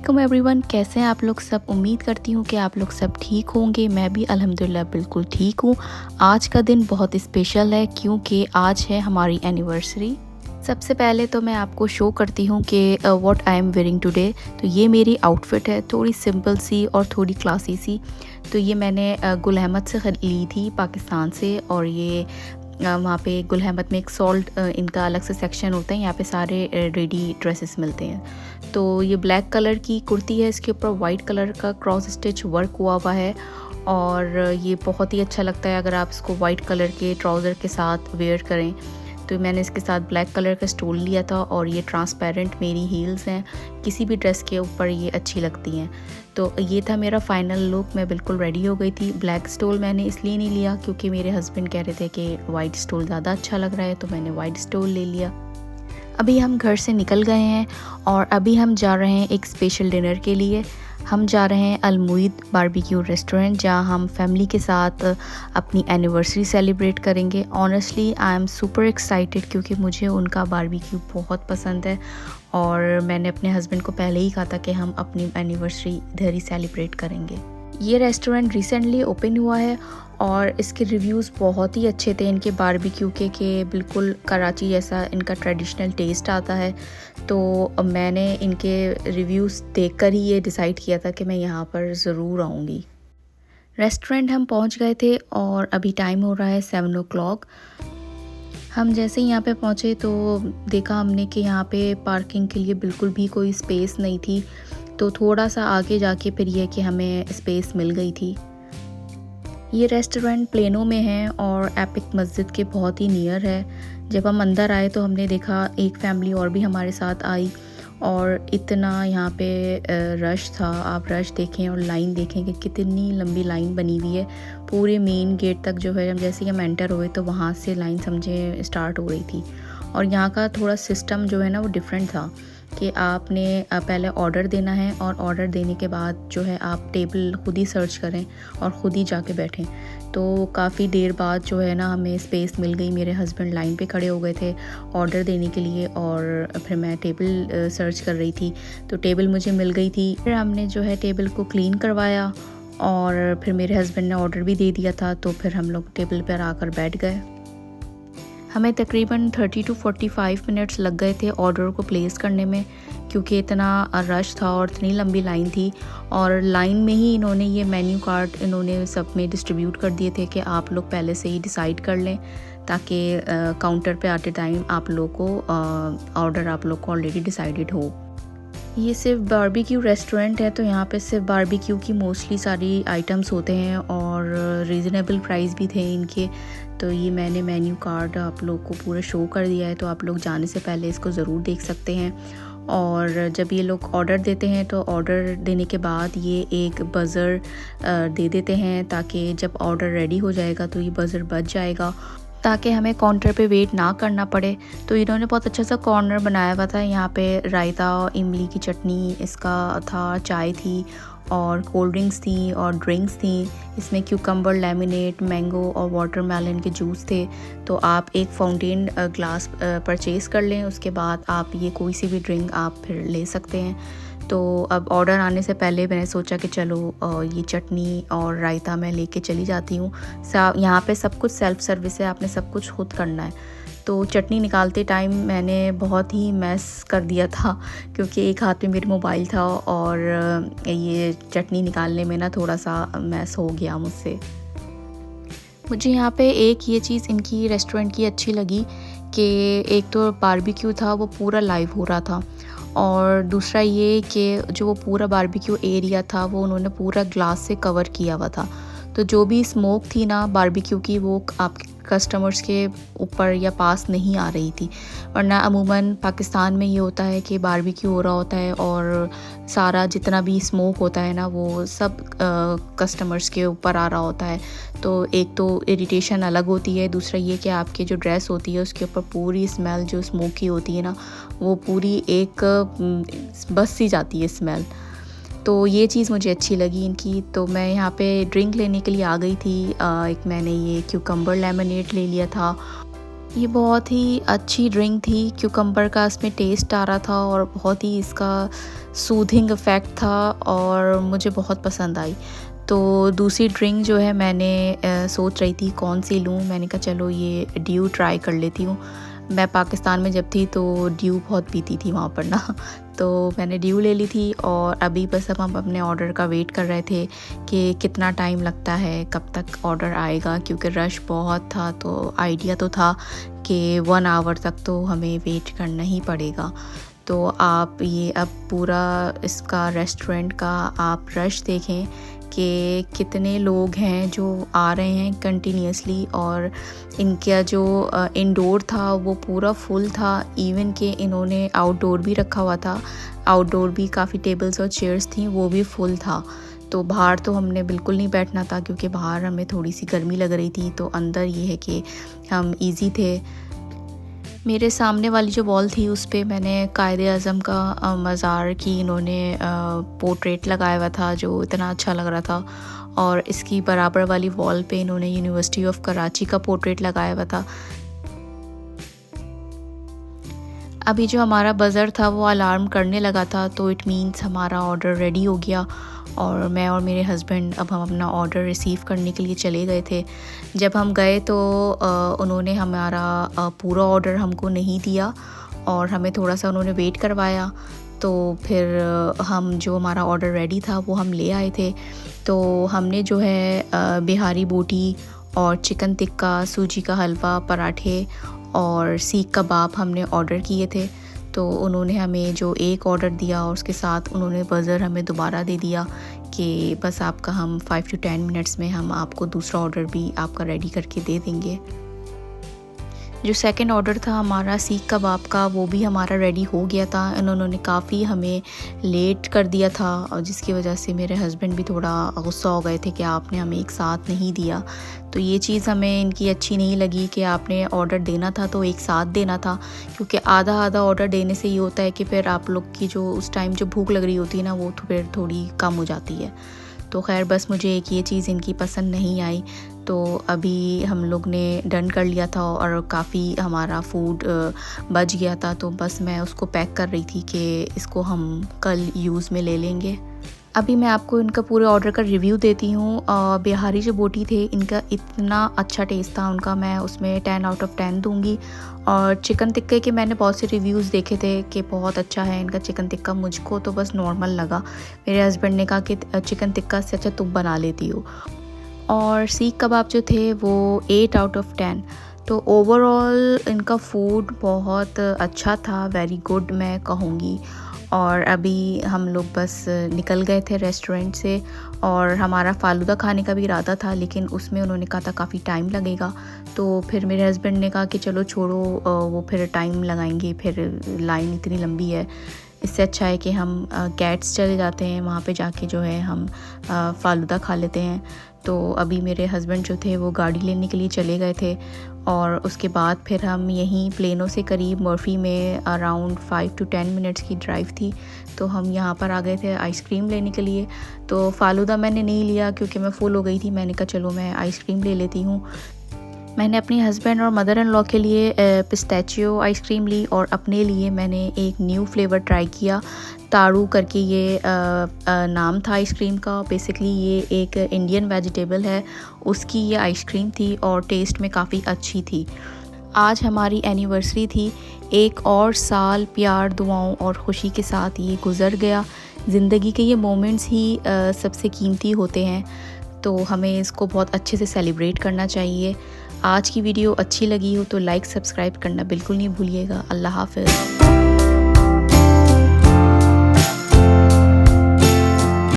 अस्सलामुअलैकुम एवरीवन, कैसे हैं आप लोग सब। उम्मीद करती हूँ कि आप लोग सब ठीक होंगे। मैं भी अल्हम्दुलिल्लाह बिल्कुल ठीक हूँ। आज का दिन बहुत स्पेशल है क्योंकि आज है हमारी एनिवर्सरी। सबसे पहले तो मैं आपको शो करती हूँ कि what I am wearing today. तो ये मेरी आउटफिट है, थोड़ी सिंपल सी और थोड़ी क्लासी सी। तो ये मैंने गुल अहमद से ली थी पाकिस्तान से। और ये वहाँ पे गुल अहमद में एक सॉल्ट इनका अलग से सेक्शन होता है, यहाँ पे सारे रेडी ड्रेसेस मिलते हैं। तो ये ब्लैक कलर की कुर्ती है, इसके ऊपर वाइट कलर का क्रॉस स्टिच वर्क हुआ हुआ है और ये बहुत ही अच्छा लगता है अगर आप इसको वाइट कलर के ट्राउज़र के साथ वेयर करें। तो मैंने इसके साथ ब्लैक कलर का स्टोल लिया था और ये ट्रांसपेरेंट मेरी हील्स हैं, किसी भी ड्रेस के ऊपर ये अच्छी लगती हैं। तो ये था मेरा फाइनल लुक। मैं बिल्कुल रेडी हो गई थी। ब्लैक स्टोल मैंने इसलिए नहीं लिया क्योंकि मेरे हस्बैंड कह रहे थे कि वाइट स्टोल ज़्यादा अच्छा लग रहा है, तो मैंने वाइट स्टोल ले लिया। अभी हम घर से निकल गए हैं और अभी हम जा रहे हैं एक स्पेशल डिनर के लिए। हम जा रहे हैं अल-मुईद बारबेक्यू रेस्टोरेंट, जहां हम फैमिली के साथ अपनी एनिवर्सरी सेलिब्रेट करेंगे। Honestly I am super excited क्योंकि मुझे उनका बारबेक्यू बहुत पसंद है और मैंने अपने हस्बैंड को पहले ही कहा था कि हम अपनी एनिवर्सरी इधर ही सेलिब्रेट करेंगे। ये रेस्टोरेंट रिसेंटली ओपन हुआ है और इसके रिव्यूज़ बहुत ही अच्छे थे इनके बारबेक्यू के बिल्कुल कराची जैसा इनका ट्रेडिशनल टेस्ट आता है। तो मैंने इनके रिव्यूज़ देखकर ही ये डिसाइड किया था कि मैं यहाँ पर ज़रूर आऊँगी। रेस्टोरेंट हम पहुँच गए थे और अभी टाइम हो रहा है 7 o'clock। हम जैसे ही यहाँ पे पहुँचे तो देखा हमने कि यहाँ पे पार्किंग के लिए बिल्कुल भी कोई स्पेस नहीं थी। तो थोड़ा सा आगे जाके फिर ये कि हमें स्पेस मिल गई थी। ये रेस्टोरेंट प्लेनो में है और एपिक मस्जिद के बहुत ही नियर है। जब हम अंदर आए तो हमने देखा एक फैमिली और भी हमारे साथ आई और इतना यहाँ पे रश था। आप रश देखें और लाइन देखें कि कितनी लंबी लाइन बनी हुई है। पूरे मेन गेट तक जो है, हम जैसे ही हम एंटर हुए तो वहाँ से लाइन समझे स्टार्ट हो रही थी। और यहाँ का थोड़ा सिस्टम जो है ना वो डिफरेंट था कि आपने पहले ऑर्डर देना है और ऑर्डर देने के बाद जो है आप टेबल खुद ही सर्च करें और ख़ुद ही जाके बैठें। तो काफ़ी देर बाद जो है ना हमें स्पेस मिल गई। मेरे हस्बैंड लाइन पे खड़े हो गए थे ऑर्डर देने के लिए और फिर मैं टेबल सर्च कर रही थी, तो टेबल मुझे मिल गई थी। फिर हमने जो है टेबल को क्लीन करवाया और फिर मेरे हस्बैंड ने ऑर्डर भी दे दिया था, तो फिर हम लोग टेबल पर आकर बैठ गए। हमें तकरीबन 30 to 45 मिनट्स लग गए थे ऑर्डर को प्लेस करने में क्योंकि इतना रश था और इतनी लंबी लाइन थी। और लाइन में ही इन्होंने ये मेन्यू कार्ड इन्होंने सब में डिस्ट्रीब्यूट कर दिए थे कि आप लोग पहले से ही डिसाइड कर लें ताकि काउंटर पे आते टाइम आप लोग को ऑर्डर आप लोग को ऑलरेडी डिसाइडेड हो। ये सिर्फ बारबेक्यू रेस्टोरेंट है तो यहाँ पे सिर्फ बारबेक्यू की मोस्टली सारी आइटम्स होते हैं और रीज़नेबल प्राइस भी थे इनके। तो ये मैंने मेन्यू कार्ड आप लोग को पूरा शो कर दिया है, तो आप लोग जाने से पहले इसको ज़रूर देख सकते हैं। और जब ये लोग ऑर्डर देते हैं तो ऑर्डर देने के बाद ये एक बज़र दे देते हैं ताकि जब ऑर्डर रेडी हो जाएगा तो ये बज़र बज जाएगा ताकि हमें काउंटर पे वेट ना करना पड़े। तो इन्होंने बहुत अच्छा सा कॉर्नर बनाया हुआ था। यहाँ पे रायता, इमली की चटनी इसका था, चाय थी और कोल्ड ड्रिंक्स थी और ड्रिंक्स थी। इसमें क्यूकम्बर, लेमनेड, मैंगो और वाटरमेलन के जूस थे। तो आप एक फाउंटेन ग्लास परचेज़ कर लें, उसके बाद आप ये कोई सी भी ड्रिंक आप फिर ले सकते हैं। तो अब ऑर्डर आने से पहले मैंने सोचा कि चलो ये चटनी और रायता मैं लेके चली जाती हूँ। यहाँ पे सब कुछ सेल्फ़ सर्विस है, आपने सब कुछ खुद करना है। तो चटनी निकालते टाइम मैंने बहुत ही मैस कर दिया था क्योंकि एक हाथ में मेरा मोबाइल था और ये चटनी निकालने में ना थोड़ा सा मैस हो गया मुझसे। मुझे यहाँ पे एक ये चीज़ इनकी रेस्टोरेंट की अच्छी लगी कि एक तो बारबेक्यू था वो पूरा लाइव हो रहा था और दूसरा ये कि जो वो पूरा बारबेक्यू एरिया था वो उन्होंने पूरा ग्लास से कवर किया हुआ था। तो जो भी स्मोक थी ना बारबेक्यू की वो आपके कस्टमर्स के ऊपर या पास नहीं आ रही थी। वरना अमूमन पाकिस्तान में ये होता है कि बारबेक्यू हो रहा होता है और सारा जितना भी स्मोक होता है ना वो सब कस्टमर्स के ऊपर आ रहा होता है। तो एक तो इरिटेशन अलग होती है, दूसरा ये कि आपकी जो ड्रेस होती है उसके ऊपर पूरी स्मेल जो स्मोकी होती है ना वो पूरी एक बस सी जाती है स्मेल। तो ये चीज़ मुझे अच्छी लगी इनकी। तो मैं यहाँ पे ड्रिंक लेने के लिए आ गई थी। एक मैंने ये क्यूकम्बर लेमनेड ले लिया था ये बहुत ही अच्छी ड्रिंक थी, क्यूकम्बर का इसमें टेस्ट आ रहा था और बहुत ही इसका सूथिंग इफ़ेक्ट था और मुझे बहुत पसंद आई। तो दूसरी ड्रिंक जो है मैंने सोच रही थी कौन सी लूँ, मैंने कहा चलो ये ड्यू ट्राई कर लेती हूँ। मैं पाकिस्तान में जब थी तो ड्यू बहुत पीती थी वहाँ पर ना तो मैंने ड्यू ले ली थी और अभी बस अब हम अपने ऑर्डर का वेट कर रहे थे कि कितना टाइम लगता है, कब तक ऑर्डर आएगा, क्योंकि रश बहुत था। तो आइडिया तो था कि 1 आवर तक तो हमें वेट करना ही पड़ेगा। तो आप ये अब पूरा इसका रेस्टोरेंट का आप रश देखें कि कितने लोग हैं जो आ रहे हैं कंटिन्यूसली, और इनका जो इंडोर था वो पूरा फुल था। इवन कि इन्होंने आउटडोर भी रखा हुआ था, आउटडोर भी काफ़ी टेबल्स और चेयर्स थी, वो भी फुल था। तो बाहर तो हमने बिल्कुल नहीं बैठना था क्योंकि बाहर हमें थोड़ी सी गर्मी लग रही थी। तो अंदर ये है कि हम इजी थे। मेरे सामने वाली जो वॉल थी उस पे मैंने कायदे आज़म का मज़ार की इन्होंने पोर्ट्रेट लगाया हुआ था जो इतना अच्छा लग रहा था, और इसकी बराबर वाली वॉल पे इन्होंने यूनिवर्सिटी ऑफ कराची का पोर्ट्रेट लगाया हुआ था। अभी जो हमारा बज़र था वो अलार्म करने लगा था, तो इट मीन्स हमारा ऑर्डर रेडी हो गया और मैं और मेरे हस्बैंड अब हम अपना ऑर्डर रिसीव करने के लिए चले गए थे। जब हम गए तो उन्होंने हमारा पूरा ऑर्डर हमको नहीं दिया और हमें थोड़ा सा उन्होंने वेट करवाया। तो फिर हम जो हमारा ऑर्डर रेडी था वो हम ले आए थे। तो हमने जो है बिहारी बोटी और चिकन टिक्का, सूजी का हलवा, पराठे और सीख कबाब हमने ऑर्डर किए थे। तो उन्होंने हमें जो एक ऑर्डर दिया और उसके साथ उन्होंने बज़र हमें दोबारा दे दिया कि बस आपका हम 5 to 10 मिनट्स में हम आपको दूसरा ऑर्डर भी आपका रेडी करके दे देंगे। जो सेकंड ऑर्डर था हमारा सीख कबाब का, वो भी हमारा रेडी हो गया था। इन्होंने काफ़ी हमें लेट कर दिया था और जिसकी वजह से मेरे हस्बैंड भी थोड़ा गुस्सा हो गए थे कि आपने हमें एक साथ नहीं दिया। तो ये चीज़ हमें इनकी अच्छी नहीं लगी कि आपने ऑर्डर देना था तो एक साथ देना था, क्योंकि आधा आधा ऑर्डर देने से ये होता है कि फिर आप लोग की जो उस टाइम जो भूख लग रही होती है ना वो तो फिर थोड़ी कम हो जाती है। तो खैर बस मुझे एक ये चीज़ इनकी पसंद नहीं आई। तो अभी हम लोग ने डन कर लिया था और काफ़ी हमारा फूड बच गया था, तो बस मैं उसको पैक कर रही थी कि इसको हम कल यूज़ में ले लेंगे। अभी मैं आपको इनका पूरे ऑर्डर का रिव्यू देती हूँ। बिहारी जो बोटी थे इनका इतना अच्छा टेस्ट था उनका, मैं उसमें 10 आउट ऑफ 10 दूँगी। और चिकन टिक्के के मैंने बहुत से रिव्यूज़ देखे थे कि बहुत अच्छा है इनका चिकन टिक्का, मुझको तो बस नॉर्मल लगा। मेरे हस्बैंड ने कहा कि चिकन टिक्का से अच्छा तुम बना लेती हो। और सीख कबाब जो थे वो 8 आउट ऑफ 10। तो ओवरऑल इनका फूड बहुत अच्छा था, वेरी गुड मैं कहूँगी। और अभी हम लोग बस निकल गए थे रेस्टोरेंट से और हमारा फ़ालूदा खाने का भी इरादा था, लेकिन उसमें उन्होंने कहा था काफ़ी टाइम लगेगा। तो फिर मेरे हस्बैंड ने कहा कि चलो छोड़ो, वो फिर टाइम लगाएंगे, फिर लाइन इतनी लंबी है, इससे अच्छा है कि हम कैट्स चले जाते हैं, वहाँ पे जाके जो है हम फ़ालूदा खा लेते हैं। तो अभी मेरे हस्बैंड जो थे वो गाड़ी लेने के लिए चले गए थे और उसके बाद फिर हम यहीं प्लेनो से करीब मर्फ़ी में अराउंड 5 to 10 मिनट्स की ड्राइव थी। तो हम यहाँ पर आ गए थे आइसक्रीम लेने के लिए। तो फ़ालूदा मैंने नहीं लिया क्योंकि मैं फुल हो गई थी, मैंने कहा चलो मैं आइसक्रीम ले लेती हूँ। मैंने अपने हस्बैंड और मदर इन लॉ के लिए पिस्ताचियो आइसक्रीम ली और अपने लिए मैंने एक न्यू फ्लेवर ट्राई किया, ताड़ू करके ये नाम था आइसक्रीम का। बेसिकली ये एक इंडियन वेजिटेबल है, उसकी ये आइसक्रीम थी और टेस्ट में काफ़ी अच्छी थी। आज हमारी एनिवर्सरी थी, एक और साल प्यार, दुआओं और ख़ुशी के साथ ये गुज़र गया। ज़िंदगी के ये मोमेंट्स ही सबसे कीमती होते हैं, तो हमें इसको बहुत अच्छे से सेलिब्रेट करना चाहिए। आज की वीडियो अच्छी लगी हो तो लाइक सब्सक्राइब करना बिल्कुल नहीं भूलिएगा। अल्लाह हाफ़िज़।